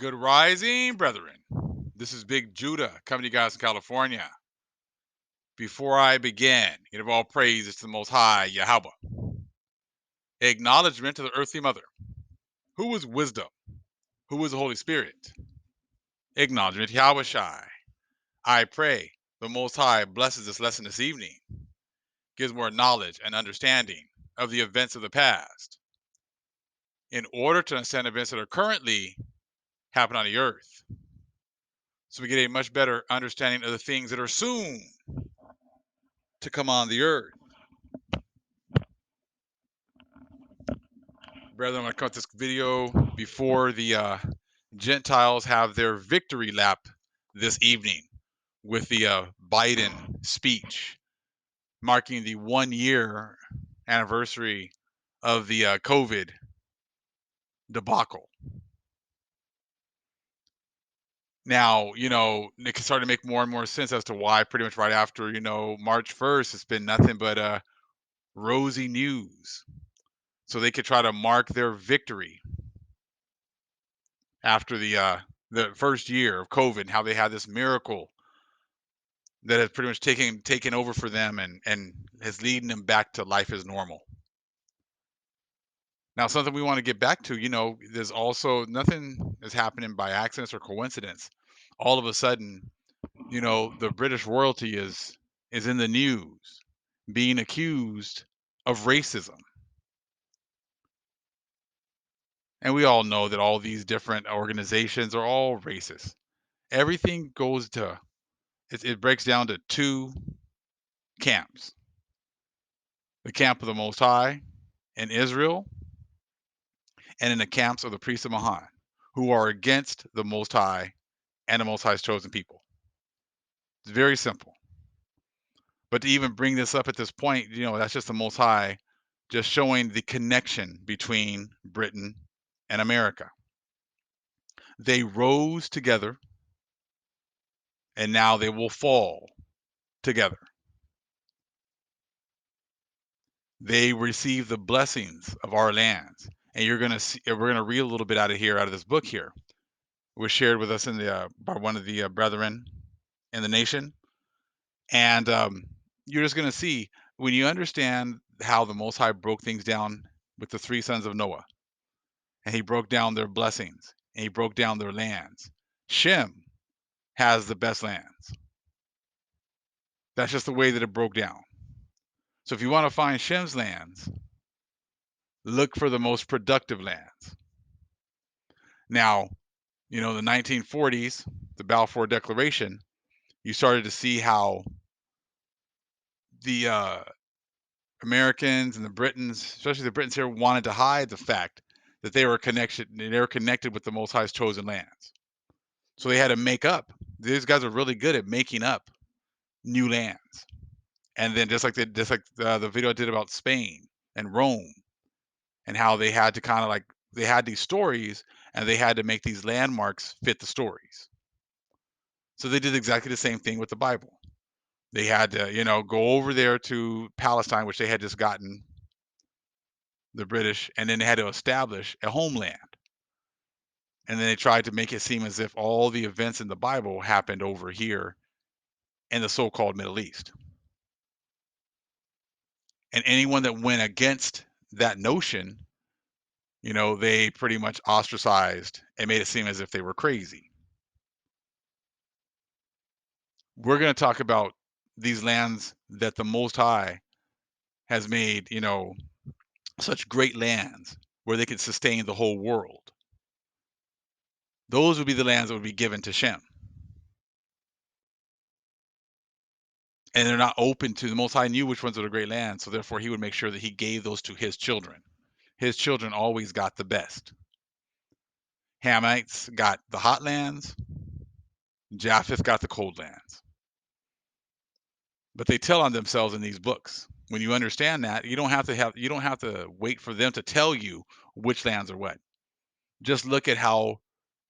Good rising, brethren. This is Big Judah coming to you guys in California. Before I begin, give all praises to the Most High, Yahweh. Acknowledgement to the earthly mother. Who is wisdom? Who is the Holy Spirit? Acknowledgement to Yahweh Shai. I pray the Most High blesses this lesson this evening, gives more knowledge and understanding of the events of the past, in order to understand events that are currently happening on the earth, so we get a much better understanding of the things that are soon to come on the earth. Brethren, I'm going to cut this video before the Gentiles have their victory lap this evening with the Biden speech marking the 1 year anniversary of the COVID debacle. Now, it can start to make more and more sense as to why pretty much right after, March 1st, it's been nothing but rosy news. So they could try to mark their victory after the first year of COVID and how they had this miracle that has pretty much taken over for them and has leading them back to life as normal. Now, something we want to get back to, there's also nothing is happening by accident or coincidence. All of a sudden, the British royalty is in the news, being accused of racism. And we all know that all these different organizations are all racist. Everything it breaks down to two camps: the camp of the Most High in Israel, and in the camps of the priests of Mahan, who are against the Most High and the Most High's chosen people. It's very simple. But to even bring this up at this point, that's just the Most High just showing the connection between Britain and America. They rose together, and now they will fall together. They receive the blessings of our lands. And you're gonna see. We're gonna read a little bit out of this book here. It was shared with us by one of the brethren in the nation, and you're just gonna see when you understand how the Most High broke things down with the three sons of Noah, and he broke down their blessings, and he broke down their lands. Shem has the best lands. That's just the way that it broke down. So if you want to find Shem's lands, look for the most productive lands. Now, the 1940s, the Balfour Declaration, you started to see how the Americans and the Britons, especially the Britons here, wanted to hide the fact that they were connected with the Most High's chosen lands. So they had to make up. These guys are really good at making up new lands. And then just like the video I did about Spain and Rome, and how they had to kind of like they had these stories and they had to make these landmarks fit the stories. So they did exactly the same thing with the Bible. They had to, go over there to Palestine, which they had just gotten, the British, and then they had to establish a homeland. And then they tried to make it seem as if all the events in the Bible happened over here in the so-called Middle East. And anyone that went against that notion, they pretty much ostracized and made it seem as if they were crazy. We're going to talk about these lands that the Most High has made, such great lands where they could sustain the whole world. Those would be the lands that would be given to Shem. And they're not open to the Most High knew which ones are the great lands, so therefore he would make sure that he gave those to his children. His children always got the best. Hamites got the hot lands, Japheth got the cold lands. But they tell on themselves in these books. When you understand that, you don't have to wait for them to tell you which lands are what. Just look at how,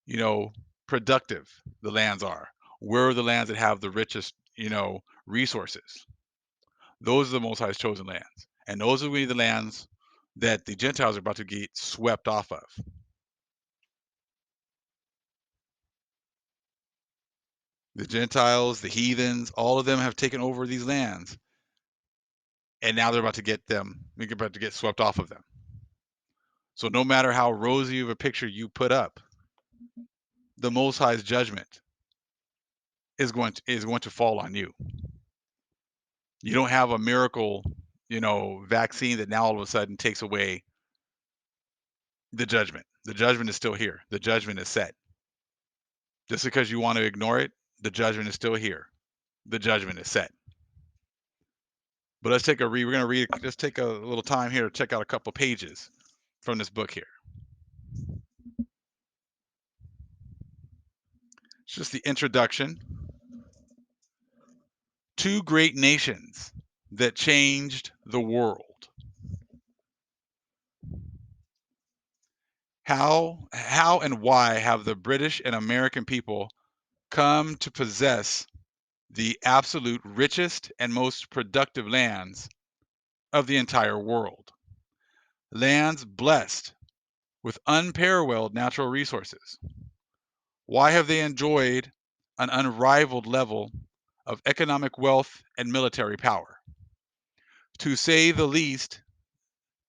you know, productive the lands are. Where are the lands that have the richest, resources? Those are the Most High's chosen lands. And those are going to be the lands that the Gentiles are about to get swept off of. The Gentiles, the heathens, all of them have taken over these lands, and now they're about to get them. They're about to get swept off of them. So no matter how rosy of a picture you put up, the Most High's judgment is going to fall on you. You don't have a miracle, vaccine that now all of a sudden takes away the judgment. The judgment is still here. The judgment is set. Just because you want to ignore it, the judgment is still here. The judgment is set. But let's take a read. We're going to read. Let's take a little time here to check out a couple pages from this book here. It's just the introduction. Two great nations that changed the world. How and why have the British and American people come to possess the absolute richest and most productive lands of the entire world? Lands blessed with unparalleled natural resources. Why have they enjoyed an unrivaled level of economic wealth and military power? To say the least,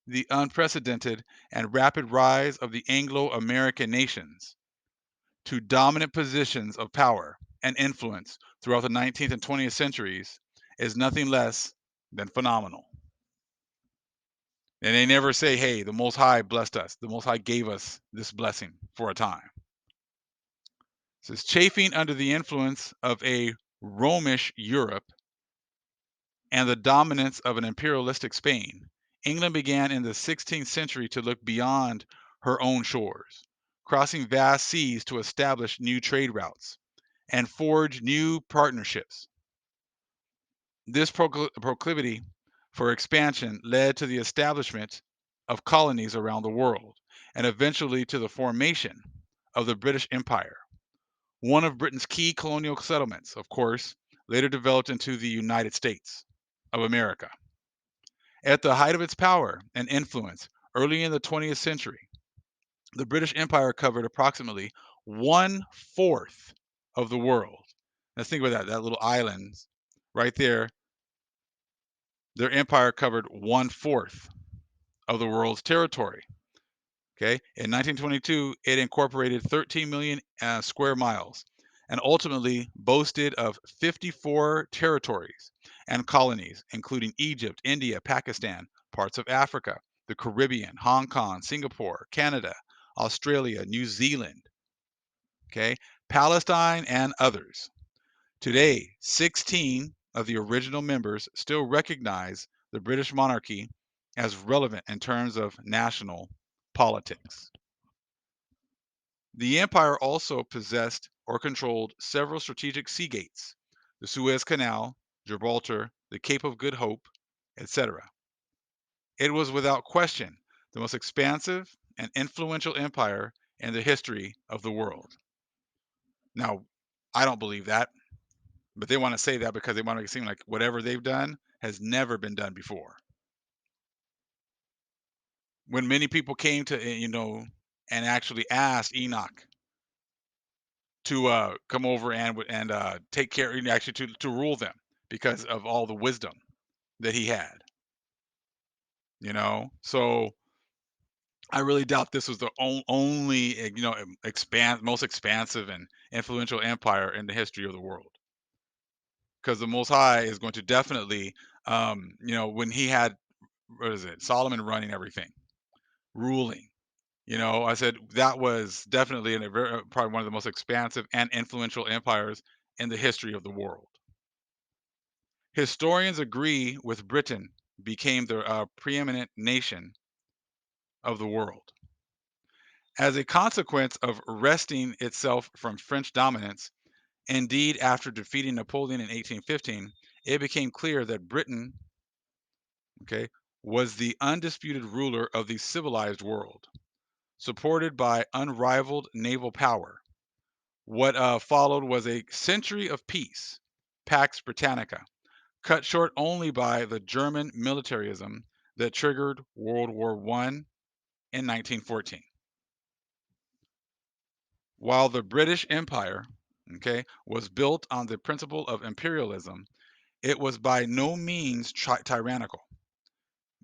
the unprecedented and rapid rise of the Anglo-American nations to dominant positions of power and influence throughout the 19th and 20th centuries is nothing less than phenomenal. And they never say, hey, the Most High blessed us. The Most High gave us this blessing for a time. It says, chafing under the influence of a Romish Europe and the dominance of an imperialistic Spain, England began in the 16th century to look beyond her own shores, crossing vast seas to establish new trade routes and forge new partnerships. This proclivity for expansion led to the establishment of colonies around the world and eventually to the formation of the British Empire. One of Britain's key colonial settlements, of course, later developed into the United States of America. At the height of its power and influence early in the 20th century, the British Empire covered approximately 1/4 of the world. Let's think about that little island right there. Their empire covered 1/4 of the world's territory. Okay. In 1922, it incorporated 13 million square miles and ultimately boasted of 54 territories and colonies, including Egypt, India, Pakistan, parts of Africa, the Caribbean, Hong Kong, Singapore, Canada, Australia, New Zealand, okay, Palestine, and others. Today, 16 of the original members still recognize the British monarchy as relevant in terms of national politics. The empire also possessed or controlled several strategic sea gates, the Suez Canal, Gibraltar, the Cape of Good Hope, etc. It was without question the most expansive and influential empire in the history of the world. Now, I don't believe that, but they want to say that because they want to make it seem like whatever they've done has never been done before. When many people came to, and actually asked Enoch to come over and take care, actually to rule them because of all the wisdom that he had. So I really doubt this was the only most expansive and influential empire in the history of the world. Because the Most High is going to definitely, when he had, what is it, Solomon running everything, ruling. I said that was definitely probably one of the most expansive and influential empires in the history of the world. Historians agree with Britain became the preeminent nation of the world. As a consequence of wresting itself from French dominance, indeed, after defeating Napoleon in 1815, it became clear that Britain, okay, was the undisputed ruler of the civilized world, supported by unrivaled naval power. What followed was a century of peace, Pax Britannica, cut short only by the German militarism that triggered World War I in 1914. While the British Empire, okay, was built on the principle of imperialism, it was by no means tyrannical.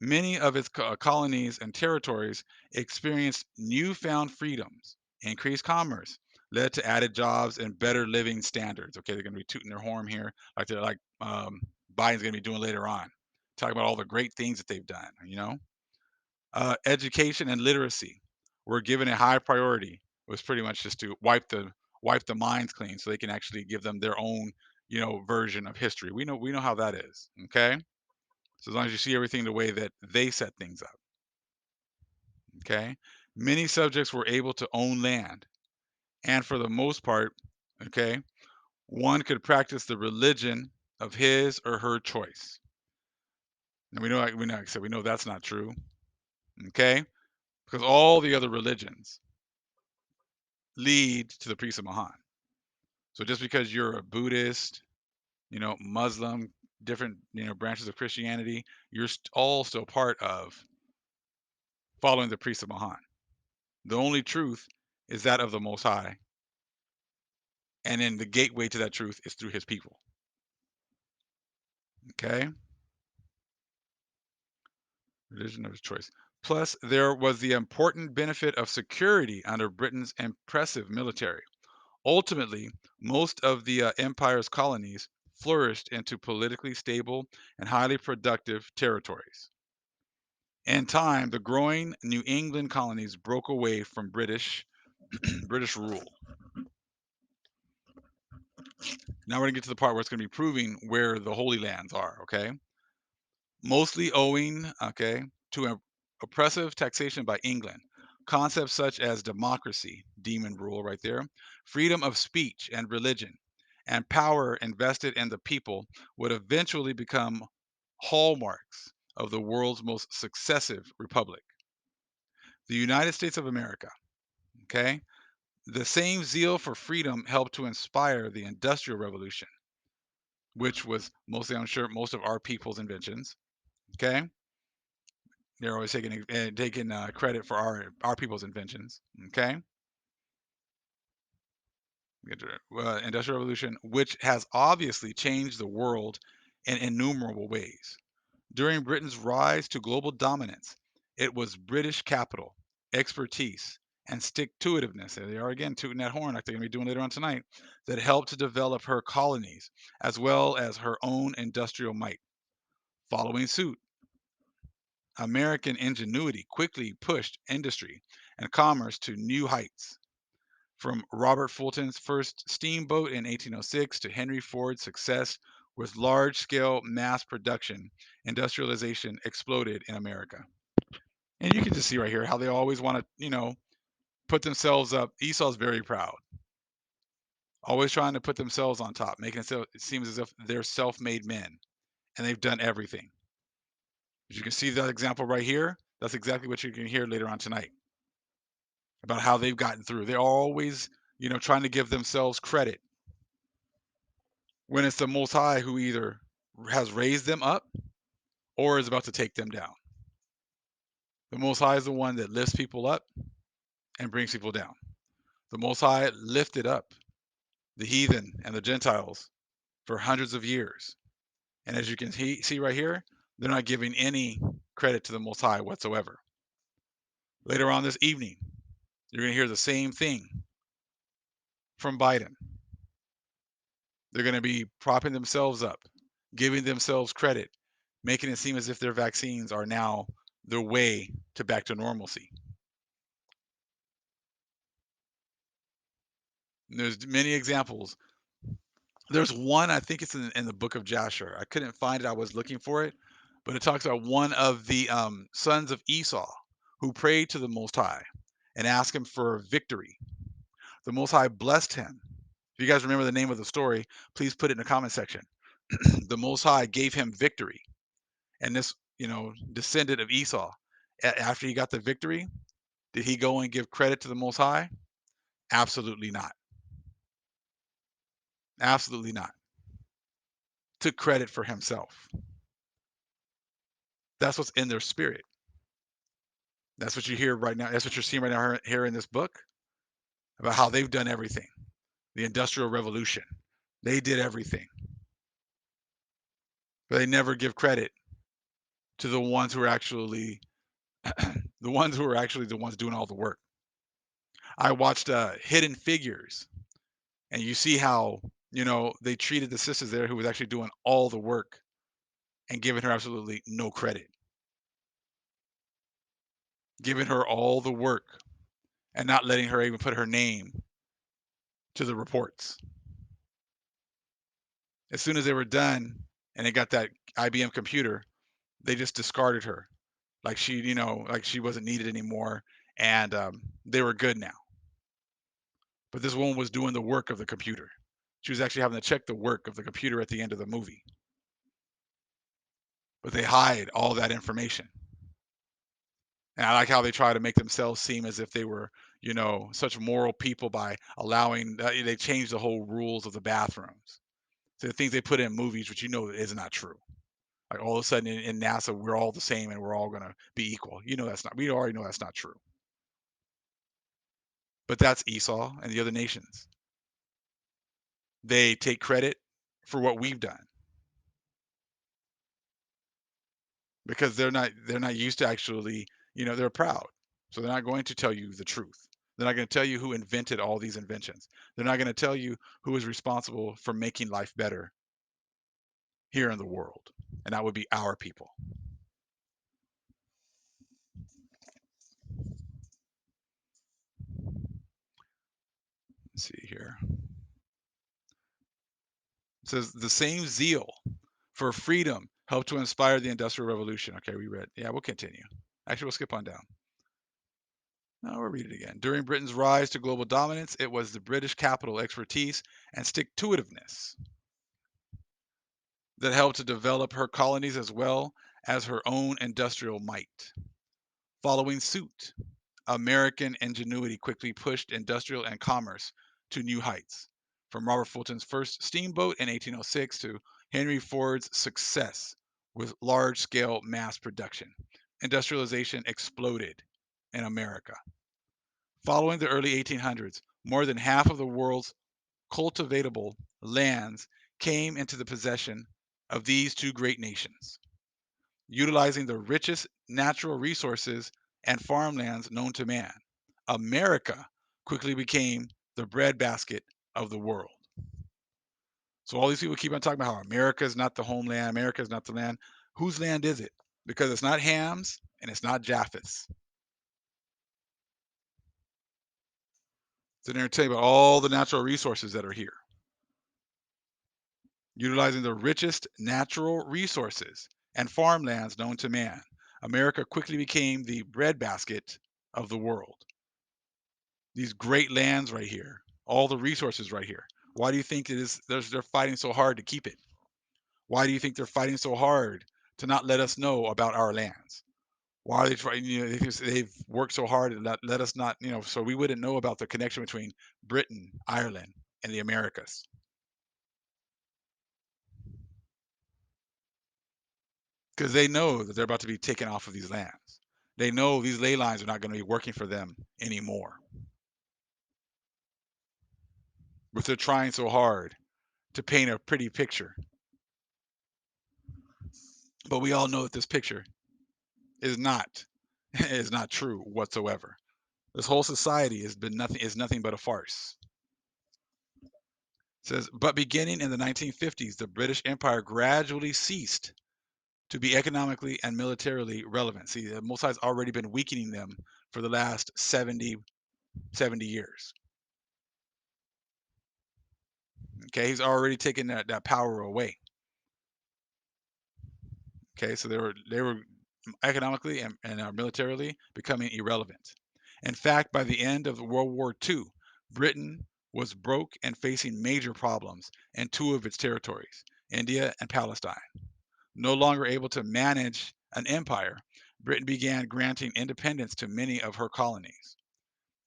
Many of its colonies and territories experienced newfound freedoms, increased commerce, led to added jobs and better living standards. Okay, they're going to be tooting their horn here, like they're like Biden's going to be doing later on, talking about all the great things that they've done. Education and literacy were given a high priority. It was pretty much just to wipe the minds clean, so they can actually give them their own version of history. We know how that is. Okay, so as long as you see everything the way that they set things up. Okay, many subjects were able to own land, and for the most part, okay, one could practice the religion of his or her choice. And like I said, we know that's not true. Okay, because all the other religions lead to the priest of Mahan. So just because you're a Buddhist, Muslim, different branches of Christianity, you're all still part of following the priest of Mahan. The only truth is that of the Most High, and then the gateway to that truth is through His people. Okay, religion of His choice. Plus, there was the important benefit of security under Britain's impressive military. Ultimately, most of the empire's colonies flourished into politically stable and highly productive territories. In time, the growing New England colonies broke away from British rule. Now we're going to get to the part where it's going to be proving where the Holy Lands are, okay? Mostly owing, okay, to oppressive taxation by England. Concepts such as democracy, demon rule right there, freedom of speech and religion, and power invested in the people would eventually become hallmarks of the world's most successive republic, the United States of America. Okay, the same zeal for freedom helped to inspire the Industrial Revolution, which was mostly, I'm sure, most of our people's inventions. Okay, they're always taking credit for our people's inventions. Okay, Industrial Revolution, which has obviously changed the world in innumerable ways. During Britain's rise to global dominance, it was British capital, expertise, and stick-to-itiveness, there they are again tooting that horn like they're going to be doing later on tonight, that helped to develop her colonies, as well as her own industrial might. Following suit, American ingenuity quickly pushed industry and commerce to new heights. From Robert Fulton's first steamboat in 1806 to Henry Ford's success with large-scale mass production, industrialization exploded in America. And you can just see right here how they always want to, put themselves up. Esau's very proud, always trying to put themselves on top, making it seem as if they're self-made men and they've done everything. As you can see that example right here, that's exactly what you can hear later on tonight about how they've gotten through. They're always, trying to give themselves credit when it's the Most High who either has raised them up or is about to take them down. The Most High is the one that lifts people up and brings people down. The Most High lifted up the heathen and the Gentiles for hundreds of years. And as you can see right here, they're not giving any credit to the Most High whatsoever. Later on this evening, you're going to hear the same thing from Biden. They're going to be propping themselves up, giving themselves credit, making it seem as if their vaccines are now their way to back to normalcy. And there's many examples. There's one, I think it's in the book of Jasher. I couldn't find it. I was looking for it, but it talks about one of the sons of Esau who prayed to the Most High and asked him for victory. The Most High blessed him. If you guys remember the name of the story, please put it in the comment section. The Most High gave him victory. And this, descendant of Esau, after he got the victory, did he go and give credit to the Most High? Absolutely not. Absolutely not. Took credit for himself. That's what's in their spirit. That's what you hear right now. That's what you're seeing right now here in this book about how they've done everything. the Industrial Revolution. They did everything, but they never give credit to the ones who are actually the ones doing all the work. I watched Hidden Figures, and you see how they treated the sisters there who was actually doing all the work and giving her absolutely no credit, giving her all the work and not letting her even put her name to the reports. As soon as they were done and they got that IBM computer, they just discarded her like like she wasn't needed anymore, and they were good now. But this woman was doing the work of the computer. She was actually having to check the work of the computer at the end of the movie. But they hide all that information. And I like how they try to make themselves seem as if they were, such moral people by allowing, they changed the whole rules of the bathrooms. So the things they put in movies, which is not true. Like all of a sudden in NASA, we're all the same and we're all going to be equal. We already know that's not true. But that's Esau and the other nations. They take credit for what we've done because they're not used to actually, they're proud. So they're not going to tell you the truth. They're not going to tell you who invented all these inventions. They're not going to tell you who is responsible for making life better here in the world. And that would be our people. Let's see here. It says the same zeal for freedom helped to inspire the Industrial Revolution. Okay, we read. Yeah, we'll continue. Actually, we'll skip on down. No, we'll read it again. During Britain's rise to global dominance, it was the British capital expertise and stick-to-itiveness that helped to develop her colonies as well as her own industrial might. Following suit, American ingenuity quickly pushed industrial and commerce to new heights. From Robert Fulton's first steamboat in 1806 to Henry Ford's success with large scale mass production, industrialization exploded in America. Following the early 1800s, more than half of the world's cultivatable lands came into the possession of these two great nations. Utilizing the richest natural resources and farmlands known to man, America quickly became the breadbasket of the world. So all these people keep on talking about how America is not the homeland, America is not the land. Whose land is it? Because it's not Ham's and it's not Japheth's. So they're going to tell you about all the natural resources that are here. Utilizing the richest natural resources and farmlands known to man, America quickly became the breadbasket of the world. These great lands right here, all the resources right here. Why do you think they're fighting so hard to keep it? Why do you think they're fighting so hard to not let us know about our lands? Why are they trying? They've worked so hard to let us not, so we wouldn't know about the connection between Britain, Ireland, and the Americas. Because they know that they're about to be taken off of these lands. They know these ley lines are not going to be working for them anymore. But they're trying so hard to paint a pretty picture. But we all know that this picture is not is not true whatsoever. This whole society is nothing but a farce. It says, but beginning in the 1950s, the British Empire gradually ceased to be economically and militarily relevant. See, the Mossad's already been weakening them for the last 70 years. Okay, he's already taken that power away. Okay, so they were economically and militarily becoming irrelevant. In fact, by the end of World War II, Britain was broke and facing major problems in two of its territories, India and Palestine. No longer able to manage an empire, Britain began granting independence to many of her colonies.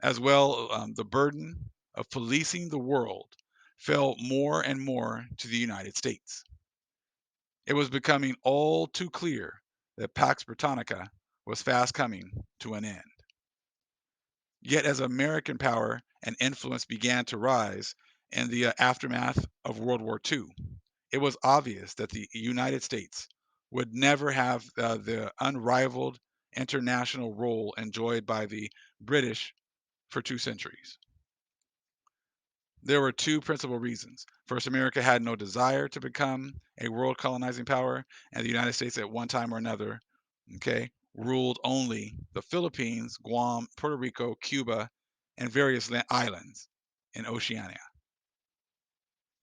As well, the burden of policing the world fell more and more to the United States. It was becoming all too clear that Pax Britannica was fast coming to an end. Yet, as American power and influence began to rise, In the aftermath of World War II, it was obvious that the United States would never have the unrivaled international role enjoyed by the British for 2 centuries. There were two principal reasons. First, America had no desire to become a world colonizing power, and the United States at one time or another, okay, ruled only the Philippines, Guam, Puerto Rico, Cuba, and various islands in Oceania,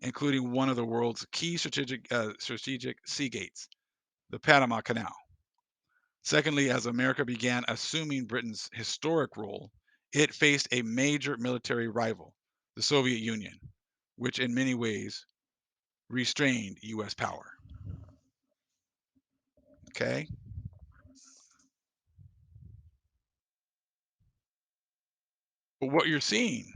including one of the world's key strategic sea gates, the Panama Canal. Secondly, as America began assuming Britain's historic role, it faced a major military rival, the Soviet Union, which in many ways restrained U.S. power. Okay. But what you're seeing,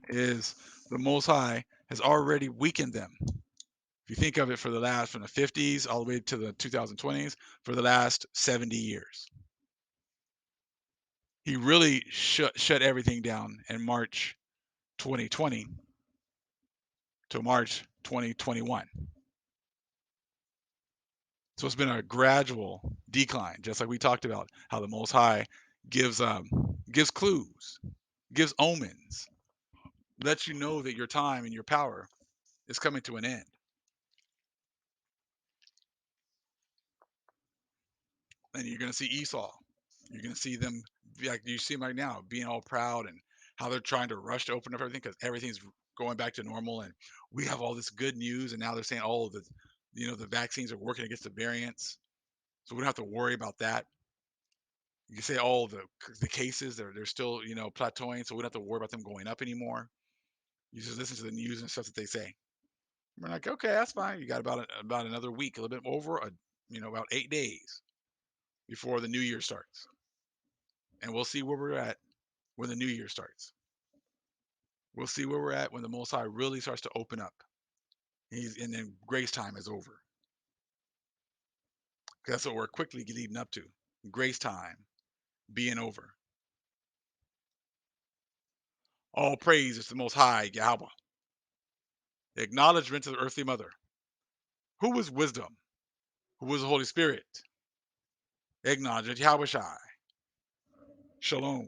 is the Most High has already weakened them. If you think of it for the last, from the 50s all the way to the 2020s, for the last 70 years, he really shut everything down in March 2020 to March 2021. So it's been a gradual decline, just like we talked about how the Most High gives gives clues, gives omens, lets you know that your time and your power is coming to an end. And you're going to see Esau. You're going to see them like you see them right now being all proud and how they're trying to rush to open up everything because everything's going back to normal and we have all this good news and now they're saying oh the vaccines are working against the variants so we don't have to worry about that. You can say all the cases they're still plateauing so we don't have to worry about them going up anymore. You just listen to the news and stuff that they say. We're like okay that's fine. You got about another week, a little bit over about 8 days before the new year starts. And we'll see where we're at when the new year starts. We'll see where we're at when the Most High really starts to open up. And then grace time is over. That's what we're quickly leading up to. Grace time being over. All praise is the Most High, Yahweh. The acknowledgement to the earthly mother. Who was wisdom? Who was the Holy Spirit? Acknowledge Yahweh Shai. Shalom.